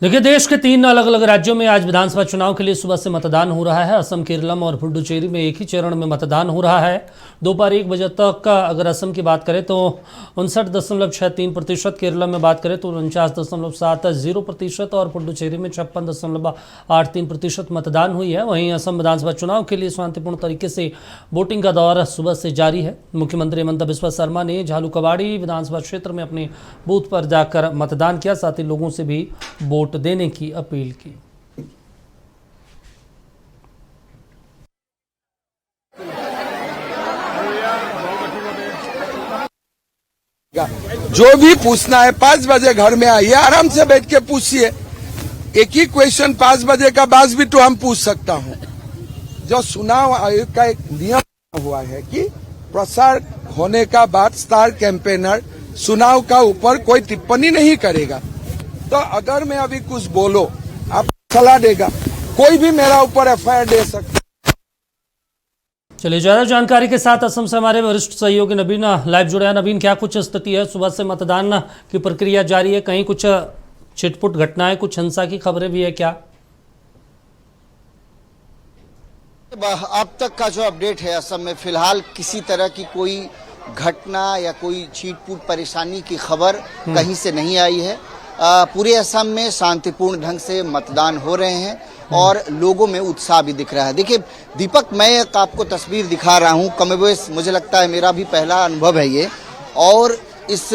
देखिए, देश के 3 अलग अलग राज्यों में आज विधानसभा चुनाव के लिए सुबह से मतदान हो रहा है। असम, केरलम और पुडुचेरी में एक ही चरण में मतदान हो रहा है। दोपहर 1 बजे तक का अगर असम की बात करें तो 59.63%, केरला में बात करें तो 49.70% और पुडुचेरी में 56.83% मतदान हुई है। वहीं असम विधानसभा चुनाव के लिए शांतिपूर्ण तरीके से वोटिंग का दौर सुबह से जारी है। मुख्यमंत्री हिमंता बिस्वा शर्मा ने झालुकवाड़ी विधानसभा क्षेत्र में अपने बूथ पर जाकर मतदान किया, साथ ही लोगों से भी वोट देने की अपील की। जो भी पूछना है 5 बजे घर में आइए, आराम से बैठ के पूछिए। एक ही क्वेश्चन 5 बजे का बाद भी तो हम पूछ सकता हूं। जो चुनाव आयोग का एक नियम हुआ है कि प्रसार होने का बाद स्टार कैंपेनर चुनाव का ऊपर कोई टिप्पणी नहीं करेगा। तो अगर मैं अभी कुछ बोलो, आप सलाह देगा, कोई भी मेरा ऊपर एफआईआर दे सकता। चलिए, ज्यादा जानकारी के साथ असम से हमारे वरिष्ठ सहयोगी नवीन लाइव जुड़े हैं। नवीन, क्या कुछ स्थिति है? सुबह से मतदान की प्रक्रिया जारी है, कहीं कुछ छिटपुट घटनाएं, कुछ हिंसा की खबरें भी है क्या? अब तक का जो अपडेट है, असम में फिलहाल किसी तरह की कोई घटना या कोई छीटपूट परेशानी की खबर कहीं से नहीं आई है। पूरे असम में शांतिपूर्ण ढंग से मतदान हो रहे हैं और लोगों में उत्साह भी दिख रहा है। देखिए दीपक, मैं एक आपको तस्वीर दिखा रहा हूं, कमोबेश मुझे लगता है मेरा भी पहला अनुभव है ये, और इस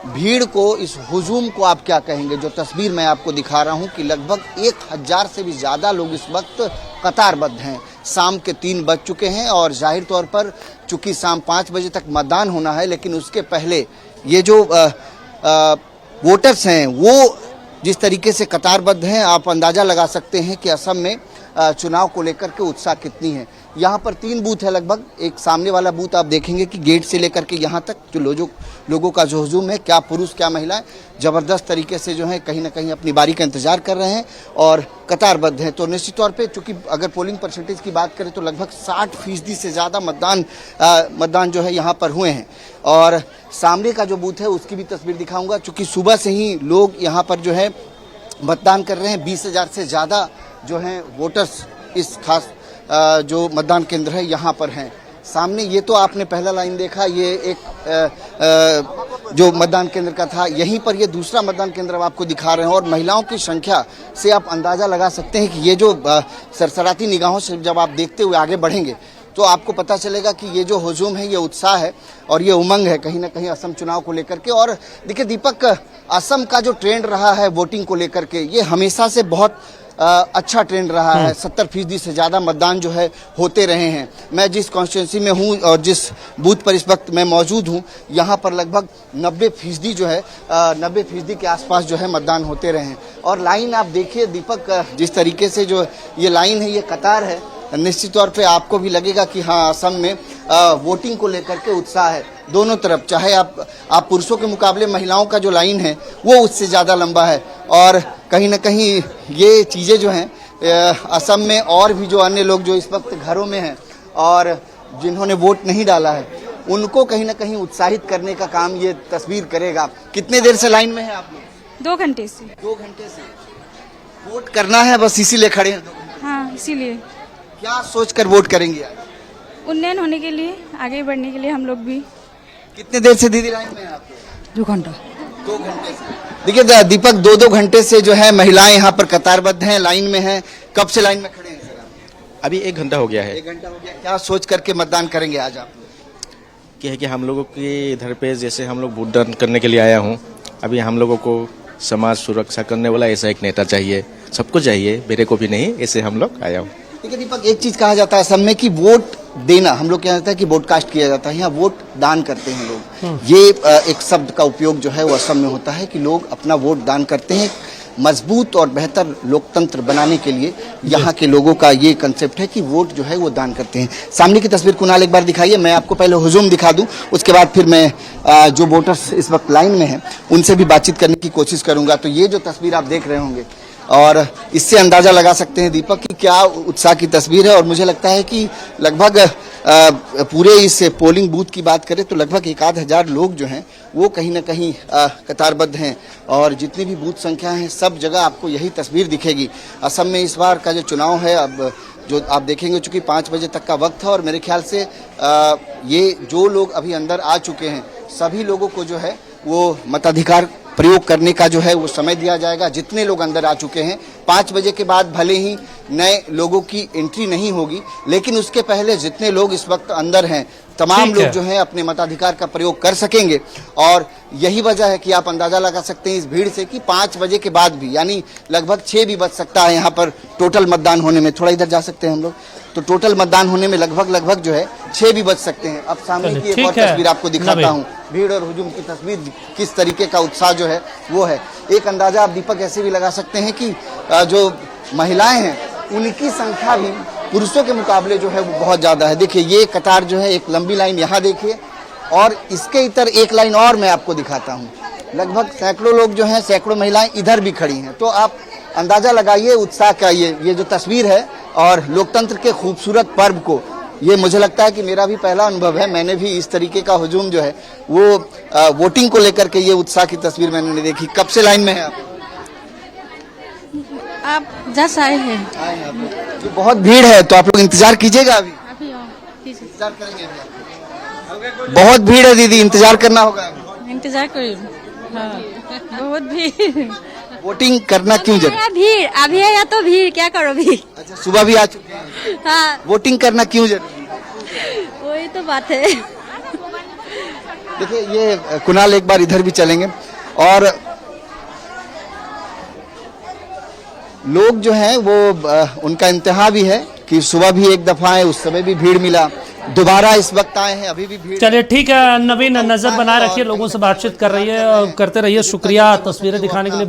भीड़ को, इस हुजूम को आप क्या कहेंगे? जो तस्वीर मैं आपको दिखा रहा हूं कि लगभग 1000 से भी ज्यादा लोग इस वक्त कतारबद्ध हैं। शाम के 3 बज चुके हैं और जाहिर तौर पर चूंकि शाम 5 बजे तक मतदान होना है, लेकिन उसके पहले ये जो वोटर्स हैं वो जिस तरीके से कतारबद्ध हैं, आप अंदाजा लगा सकते हैं कि असम में चुनाव को लेकर के उत्साह कितनी है। यहाँ पर 3 बूथ है लगभग। एक सामने वाला बूथ आप देखेंगे कि गेट से लेकर के यहाँ तक जो लोगों का जो हुजूम है, क्या पुरुष क्या महिलाएं, जबरदस्त तरीके से जो है कहीं ना कहीं अपनी बारी का इंतजार कर रहे हैं और कतारबद्ध हैं। तो निश्चित तौर पे चूंकि अगर पोलिंग परसेंटेज की बात करें तो लगभग 60% से ज़्यादा मतदान जो है यहाँ पर हुए हैं। और सामने का जो बूथ है उसकी भी तस्वीर दिखाऊंगा। चूंकि सुबह से ही लोग यहाँ पर जो है मतदान कर रहे हैं। 20,000 से ज़्यादा जो हैं वोटर्स इस खास जो मतदान केंद्र है यहाँ पर हैं। सामने ये तो आपने पहला लाइन देखा, ये एक जो मतदान केंद्र का था, यहीं पर ये दूसरा मतदान केंद्र आपको दिखा रहे हैं। और महिलाओं की संख्या से आप अंदाजा लगा सकते हैं कि ये जो सरसराती निगाहों से जब आप देखते हुए आगे बढ़ेंगे तो आपको पता चलेगा कि ये जो हुजूम है, ये उत्साह है और ये उमंग है कहीं ना कहीं असम चुनाव को लेकर के। और देखिए दीपक, असम का जो ट्रेंड रहा है वोटिंग को लेकर के, ये हमेशा से बहुत अच्छा ट्रेंड रहा है। 70% से ज़्यादा मतदान जो है होते रहे हैं। मैं जिस कॉन्स्टिट्यूंसी में हूँ और जिस बूथ पर इस वक्त मैं मौजूद हूँ, यहाँ पर लगभग 90% जो है 90% के आसपास जो है मतदान होते रहे हैं। और लाइन आप देखिए दीपक, जिस तरीके से जो ये लाइन है, ये कतार है, निश्चित तौर पे आपको भी लगेगा कि हाँ, असम में वोटिंग को लेकर के उत्साह है दोनों तरफ। चाहे आप पुरुषों के मुकाबले महिलाओं का जो लाइन है वो उससे ज़्यादा लंबा है। और कहीं ना कहीं ये चीज़ें जो हैं असम में और भी जो अन्य लोग जो इस वक्त घरों में हैं और जिन्होंने वोट नहीं डाला है, उनको कहीं ना कहीं उत्साहित करने का काम ये तस्वीर करेगा। कितने देर से लाइन में है आप लोग? 2 घंटे से। 2 घंटे से वोट करना है, बस इसीलिए खड़े हैं? हाँ, इसीलिए। क्या सोचकर वोट करेंगे आज? उन्नयन होने के लिए, आगे बढ़ने के लिए हम लोग भी। कितने देर से दीदी लाइन में है आप? 2 घंटा। 2 घंटे से। देखिए दीपक, 2-2 घंटे से जो है महिलाएं यहाँ पर कतारबद्ध हैं, लाइन में हैं। कब से लाइन में खड़े हैं सर? अभी 1 घंटा हो गया है। 1 घंटा हो गया। क्या सोच करके मतदान करेंगे आज आप? क्या है कि हम लोगों के इधर पे जैसे हम लोग वोट करने के लिए आया हूँ, अभी हम लोगों को समाज सुरक्षा करने वाला ऐसा एक नेता चाहिए। सबको चाहिए, मेरे को भी नहीं, ऐसे हम लोग आया हूँ। देखिए दीपक, एक चीज कहा जाता है असम में कि वोट देना, हम लोग क्या जाता है कि वोट कास्ट किया जाता है, यहाँ वोट दान करते हैं लोग। ये एक शब्द का उपयोग जो है वो असम में होता है कि लोग अपना वोट दान करते हैं। मजबूत और बेहतर लोकतंत्र बनाने के लिए यहाँ के लोगों का ये कंसेप्ट है कि वोट जो है वो दान करते हैं। सामने की तस्वीर कुणाल एक बार दिखाइए। मैं आपको पहले हुजूम दिखा दूं, उसके बाद फिर मैं जो वोटर्स इस वक्त लाइन में हैं उनसे भी बातचुत करने की कोशिश करूंगा। तो ये जो तस्वीर आप देख रहे होंगे और इससे अंदाजा लगा सकते हैं दीपक कि क्या उत्साह की तस्वीर है। और मुझे लगता है कि लगभग पूरे इस पोलिंग बूथ की बात करें तो लगभग 1,000 लोग जो हैं वो कहीं ना कहीं कतारबद्ध हैं और जितनी भी बूथ संख्या है सब जगह आपको यही तस्वीर दिखेगी। असम में इस बार का जो चुनाव है, अब जो आप देखेंगे, चूंकि 5 बजे तक का वक्त है और मेरे ख्याल से ये जो लोग अभी अंदर आ चुके हैं सभी लोगों को जो है वो मताधिकार प्रयोग करने का जो है वो समय दिया जाएगा। जितने लोग अंदर आ चुके हैं 5 बजे के बाद भले ही नए लोगों की एंट्री नहीं होगी, लेकिन उसके पहले जितने लोग इस वक्त अंदर हैं तमाम ठीक है। लोग जो हैं अपने मताधिकार का प्रयोग कर सकेंगे। और यही वजह है कि आप अंदाजा लगा सकते हैं इस भीड़ से कि 5 बजे के बाद भी, यानी लगभग 6 भी बज सकता है यहाँ पर टोटल मतदान होने में। थोड़ा इधर जा सकते हैं हम लोग, तो टोटल मतदान होने में लगभग जो है 6 भी बज सकते हैं। अब सामने की एक और तस्वीर आपको दिखाता हूँ, भीड़ और हुजूम की तस्वीर, किस तरीके का उत्साह जो है वो है। एक अंदाजा आप दीपक ऐसे भी लगा सकते हैं कि जो महिलाएं हैं उनकी संख्या भी पुरुषों के मुकाबले जो है वो बहुत ज्यादा है। देखिए ये कतार जो है, एक लंबी लाइन यहाँ देखिए और इसके इधर एक लाइन और मैं आपको दिखाता हूँ। लगभग सैकड़ों लोग जो हैं, सैकड़ों महिलाएं इधर भी खड़ी हैं। तो आप अंदाजा लगाइए उत्साह का। ये जो तस्वीर है और लोकतंत्र के खूबसूरत पर्व को, ये मुझे लगता है कि मेरा भी पहला अनुभव है। मैंने भी इस तरीके का हुजूम जो है वो वोटिंग को लेकर के ये उत्साह की तस्वीर मैंने नहीं देखी। कब से लाइन में है आप जस्ट आए हैं। तो बहुत भीड़ है, तो आप लोग इंतजार कीजिएगा। अभी अभी आओ, कीजिए। इंतजार करेंगे अभी। बहुत भीड़ है दीदी, इंतजार करना होगा। इंतजार करिए। हाँ, बहुत भी वोटिंग करना क्यों जरूरी? भीड़ अभी है या तो भीड़, क्या करो भी। अच्छा, सुबह भी आ चुके हैं। हाँ, वोटिंग करना क्यों जरूरी? वही तो बात है। देखिए ये कुणाल एक बार इधर भी चलेंगे और लोग जो हैं वो उनका इंतहा भी है कि सुबह भी एक दफा आए, उस समय भी भीड़ मिला, दोबारा इस वक्त आए हैं, अभी भी भीड़। चलिए ठीक है नवीन, नजर बनाए रखिए, लोगों से बातचीत करते रहिए। शुक्रिया तस्वीरें दिखाने के लिए।